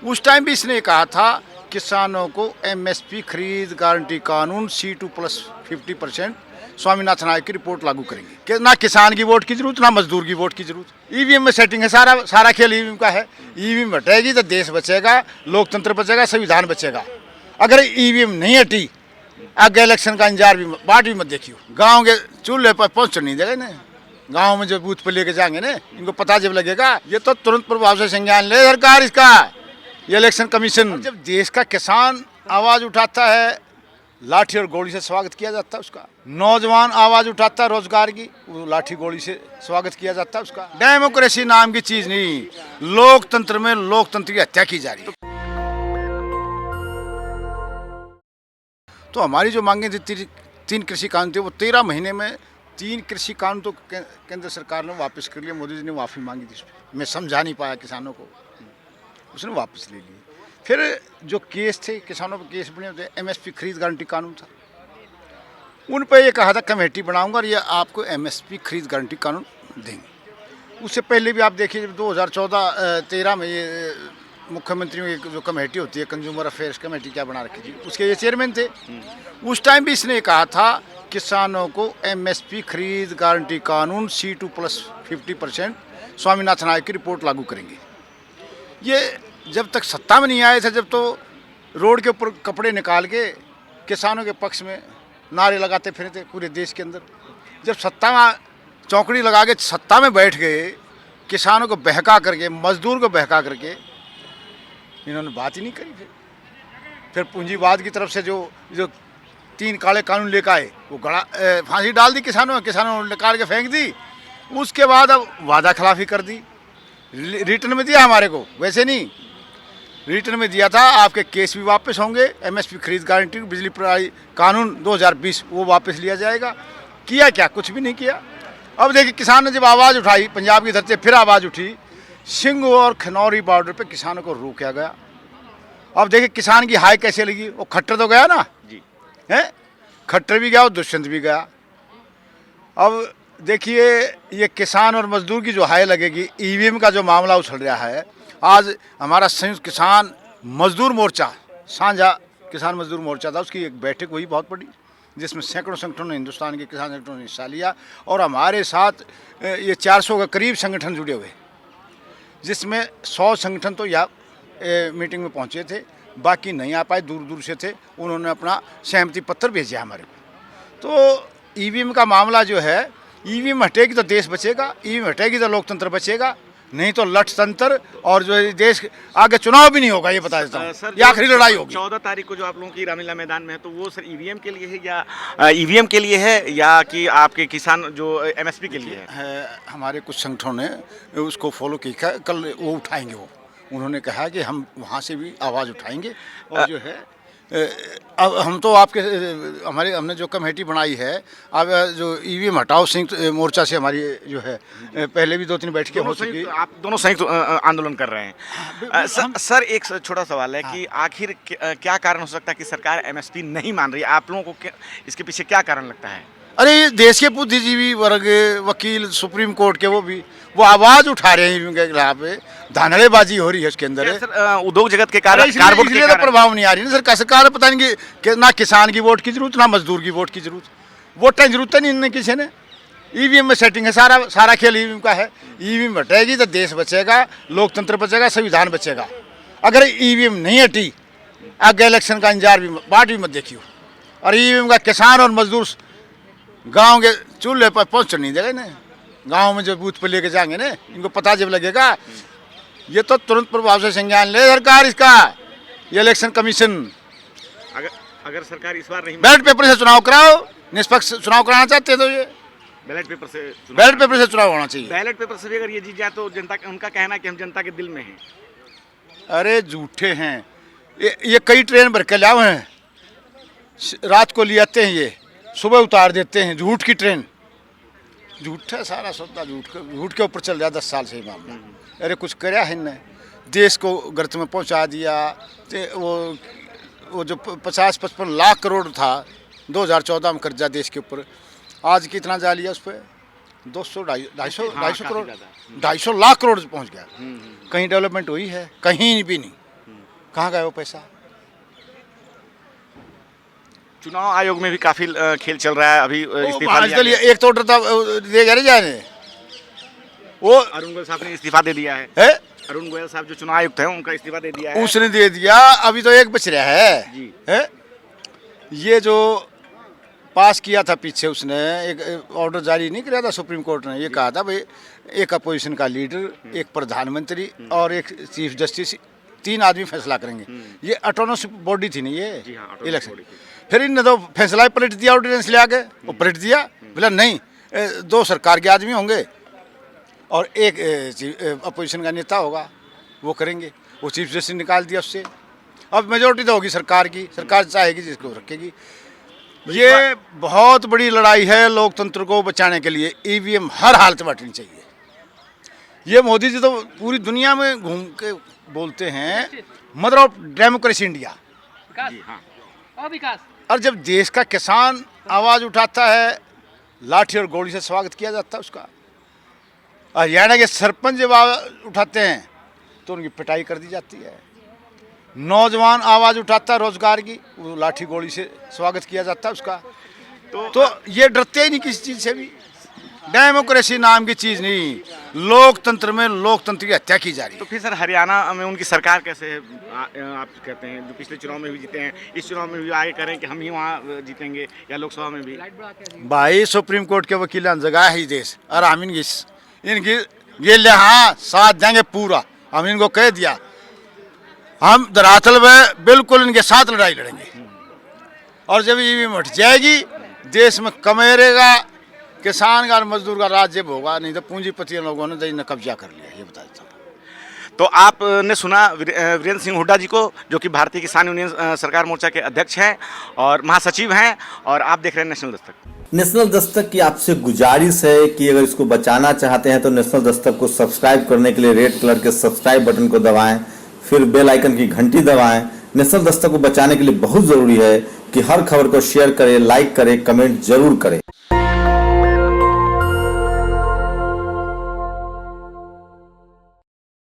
उस टाइम भी इसने कहा था किसानों को एमएसपी खरीद गारंटी कानून C2+50% स्वामीनाथन आयोग की रिपोर्ट लागू करेंगे कि ना किसान की वोट की जरूरत ना मजदूर की वोट की जरूरत। ईवीएम में सेटिंग है, सारा सारा खेल ईवीएम का है। ईवीएम हटेगी तो देश बचेगा, लोकतंत्र बचेगा, संविधान बचेगा। अगर ईवीएम नहीं हटी, आगे इलेक्शन का इंतजार भी बाट भी मत देखियो। गाँव के चूल्हे पर पहुँच नहीं देगा ना, गाँव में जो बूथ पर लेके जाएंगे ना, इनको पता जब लगेगा ये तो तुरंत प्रभाव से संज्ञान ले सरकार इसका, ये इलेक्शन कमीशन। जब देश का किसान आवाज उठाता है, लाठी और गोली से स्वागत किया जाता है उसका। नौजवान आवाज उठाता है रोजगार की, वो लाठी गोली से स्वागत किया जाता है उसका। डेमोक्रेसी नाम की चीज नहीं, लोकतंत्र में लोकतंत्र की हत्या की जा रही है। तो हमारी जो मांगे थी, 3 कृषि कानून थे, वो 13 महीने में 3 कृषि कानून तो केंद्र सरकार ने वापस कर लिया। मोदी जी ने माफ़ी मांगी थी, मैं समझा नहीं पाया किसानों को, उसने वापस ले लिए। फिर जो केस थे, किसानों पर केस बने थे, एमएसपी खरीद गारंटी कानून था, उन पर ये कहा था कमेटी बनाऊंगा और ये आपको एमएसपी खरीद गारंटी कानून देंगे। उससे पहले भी आप देखिए, जब 2014-13 में ये मुख्यमंत्री की जो कमेटी होती है, कंज्यूमर अफेयर्स कमेटी क्या बना रखी थी, उसके ये चेयरमैन थे। उस टाइम भी इसने कहा था किसानों को एमएसपी खरीद गारंटी कानून C2+50% स्वामीनाथन आयोग की रिपोर्ट लागू करेंगे। ये जब तक सत्ता में नहीं आए थे, जब तो रोड के ऊपर कपड़े निकाल के किसानों के पक्ष में नारे लगाते फिरे थे पूरे देश के अंदर। जब सत्ता में चौकड़ी लगा के सत्ता में बैठ गए, किसानों को बहका करके, मजदूर को बहका करके, इन्होंने बात ही नहीं करी। फिर पूंजीवाद की तरफ से जो 3 काले कानून लेकर आए, वो गड़ा फांसी डाल दी किसानों ने निकाल के फेंक दी। उसके बाद अब वादा खिलाफी कर दी, रिटर्न में दिया हमारे को, वैसे नहीं, रिटर्न में दिया था आपके केस भी वापस होंगे, एमएसपी खरीद गारंटी बिजली प्रणाली कानून 2020 वो वापस लिया जाएगा। किया क्या? कुछ भी नहीं किया। अब देखिए, किसान ने जब आवाज़ उठाई, पंजाब की धरती फिर आवाज़ उठी, सिंघ और खनौरी बॉर्डर पे किसानों को रोका गया। अब देखिए किसान की हाय कैसे लगी। वो खट्टर तो गया ना जी, है खट्टर भी गया और दुष्यंत भी गया। अब देखिए, ये किसान और मजदूर की जो हाय लगेगी, ईवीएम का जो मामला उछल रहा है, आज हमारा संयुक्त किसान मजदूर मोर्चा, साझा किसान मजदूर मोर्चा था, उसकी एक बैठक हुई बहुत बड़ी, जिसमें सैकड़ों संगठनों ने, हिंदुस्तान के किसान संगठनों ने हिस्सा लिया। और हमारे साथ ये 400 के करीब संगठन जुड़े हुए, जिसमें 100 संगठन तो यहाँ मीटिंग में पहुँचे थे, बाकी नहीं आ पाए, दूर दूर से थे। उन्होंने अपना सहमति पत्र भेजा हमारे को। तो ईवीएम का मामला जो है, ईवीएम हटेगी तो देश बचेगा, ईवीएम हटेगी तो लोकतंत्र बचेगा, नहीं तो लठतंत्र और जो देश आगे चुनाव भी नहीं होगा, ये बता देता हूँ। ये आखिरी लड़ाई होगी। 14 तारीख को जो आप लोगों की रामलीला मैदान में है, तो वो सर ईवीएम के लिए है या ईवीएम के लिए है, या कि आपके किसान जो एमएसपी के लिए है? हमारे कुछ संगठनों ने उसको फॉलो किया, कल वो उठाएंगे। वो उन्होंने कहा कि हम वहाँ से भी आवाज़ उठाएंगे। और जो है, अब हम तो आपके हमने जो कमेटी बनाई है, अब जो ईवीएम हटाओ संयुक्त मोर्चा से हमारी जो है, पहले भी 2-3 बैठकें हो चुकी। आप दोनों संयुक्त आंदोलन कर रहे हैं। सर एक छोटा सवाल है कि आखिर क्या कारण हो सकता है कि सरकार एमएसपी नहीं मान रही है? आप लोगों को इसके पीछे क्या कारण लगता है? अरे, ये देश के बुद्धिजीवी वर्ग, वकील, सुप्रीम कोर्ट के, वो आवाज़ उठा रहे हैं के खिलाफ, धांधड़ेबाजी हो रही है उसके अंदर। उद्योग जगत के कारण, इसलिए तो प्रभाव नहीं आ रही ना सरकार पता नहीं कि ना किसान की वोट की जरूरत ना मजदूर की वोट की जरूरत। वोट की जरूरत नहीं इनने किसी ने। ईवीएम में सेटिंग है, सारा खेल ईवीएम का है। ईवीएम हटेगी तो देश बचेगा, लोकतंत्र बचेगा, संविधान बचेगा। अगर ईवीएम नहीं हटी, आगे इलेक्शन का इंतजार भी बाट भी मत देखियो। और ईवीएम का किसान और मजदूर गांव के चूल्हे पर पहुँच नहीं देगा ना, गांव में जो बूथ पर लेके जाएंगे ना, इनको पता जब लगेगा, ये तो तुरंत प्रभाव से संज्ञान ले सरकार इसका, ये इलेक्शन कमीशन। अगर सरकार इस बार नहीं, बैलेट पेपर से चुनाव कराओ, निष्पक्ष चुनाव कराना चाहते हैं तो ये बैलेट पेपर से चुनाव होना चाहिए। बैलेट पेपर से भी अगर ये जीत जाए तो जनता, उनका कहना है कि हम जनता के दिल में हैं। अरे झूठे हैं ये कई ट्रेन भर के लाए हैं, रात को ले आते हैं, ये सुबह उतार देते हैं। झूठ की ट्रेन, झूठ है सारा सौदा, झूठ के ऊपर चल रहा 10 साल से ही मामला। अरे कुछ कराया है इनने, देश को गर्त में पहुंचा दिया। वो जो 50-55 लाख करोड़ था 2014 में कर्जा देश के ऊपर, आज कितना जा लिया उस पर? 200-250 करोड़, 250 लाख करोड़ पहुंच गया। कहीं डेवलपमेंट हुई है? कहीं भी नहीं। कहाँ गया वो पैसा? चुनाव आयोग में भी काफी खेल चल रहा है अभी। इस्तीफा लिया गया। एक तो ऑर्डर था दे गए जाने वो अरुण गोयल साहब ने इस्तीफा दे दिया है। अरुण गोयल साहब जो चुनाव आयुक्त हैं उनका इस्तीफा दे दिया है। उसने दे दिया, अभी तो एक बच रहा है जी। है? ये जो पास किया था पीछे, उसने एक ऑर्डर जारी नहीं किया था सुप्रीम कोर्ट ने, ये कहा था भाई एक अपोजिशन का लीडर, एक प्रधानमंत्री और एक चीफ जस्टिस, 3 आदमी फैसला करेंगे। ये ऑटोनोमस बॉडी थी नहीं ये इलेक्शन। फिर इनने तो फैसला ही पलट दिया, ऑर्डिनेंस ले आके वो पलट दिया, बोला नहीं 2 सरकार के आदमी होंगे और एक अपोजिशन का नेता होगा, वो करेंगे। वो चीफ जस्टिस निकाल दिया उससे। अब मेजोरिटी तो होगी सरकार की, सरकार चाहेगी जिसको रखेगी। ये बहुत बड़ी लड़ाई है लोकतंत्र को बचाने के लिए। ईवीएम हर हालत में हटनी चाहिए। ये मोदी जी तो पूरी दुनिया में घूम के बोलते हैं मदर ऑफ डेमोक्रेसी इंडिया। जी हाँ। और विकास। और जब देश का किसान आवाज़ उठाता है, लाठी और गोली से स्वागत किया जाता है उसका। हरियाणा के सरपंच जब आवाज़ उठाते हैं तो उनकी पिटाई कर दी जाती है। नौजवान आवाज़ उठाता है रोजगार की, वो लाठी गोली से स्वागत किया जाता है उसका। तो ये डरते ही नहीं किसी चीज़ से भी। डेमोक्रेसी नाम की चीज़ नहीं, लोकतंत्र में लोकतंत्र की हत्या की जा रही है। तो फिर सर हरियाणा में उनकी सरकार कैसे है? आप कहते हैं जो पिछले चुनाव में भी जीते हैं, इस चुनाव में भी आगे करें कि हम ही वहाँ जीतेंगे या लोकसभा में भी? भाई सुप्रीम कोर्ट के वकील जगह है देश और हम इनकी ये ले हाँ साथ देंगे पूरा। हम इनको कह दिया हम धरातल में बिल्कुल इनके साथ लड़ाई लड़ेंगे। और जब ईवीएम हट जाएगी देश में कमेरेगा किसान का और मजदूर का राज जब होगा, नहीं तो पूंजीपतियों लोगों ने देश ने कब्जा कर लिया। ये बता देता हूँ। तो आपने सुना वीरेंद्र सिंह हुड्डा जी को, जो कि भारतीय किसान यूनियन सरकार मोर्चा के अध्यक्ष हैं और महासचिव हैं, और आप देख रहे हैं नेशनल दस्तक। नेशनल दस्तक की आपसे गुजारिश है कि अगर इसको बचाना चाहते हैं तो नेशनल दस्तक को सब्सक्राइब करने के लिए रेड कलर के सब्सक्राइब बटन को दबाएं, फिर बेल आइकन की घंटी दबाएं। नेशनल दस्तक को बचाने के लिए बहुत जरूरी है कि हर खबर को शेयर करें, लाइक करें, कमेंट जरूर करें।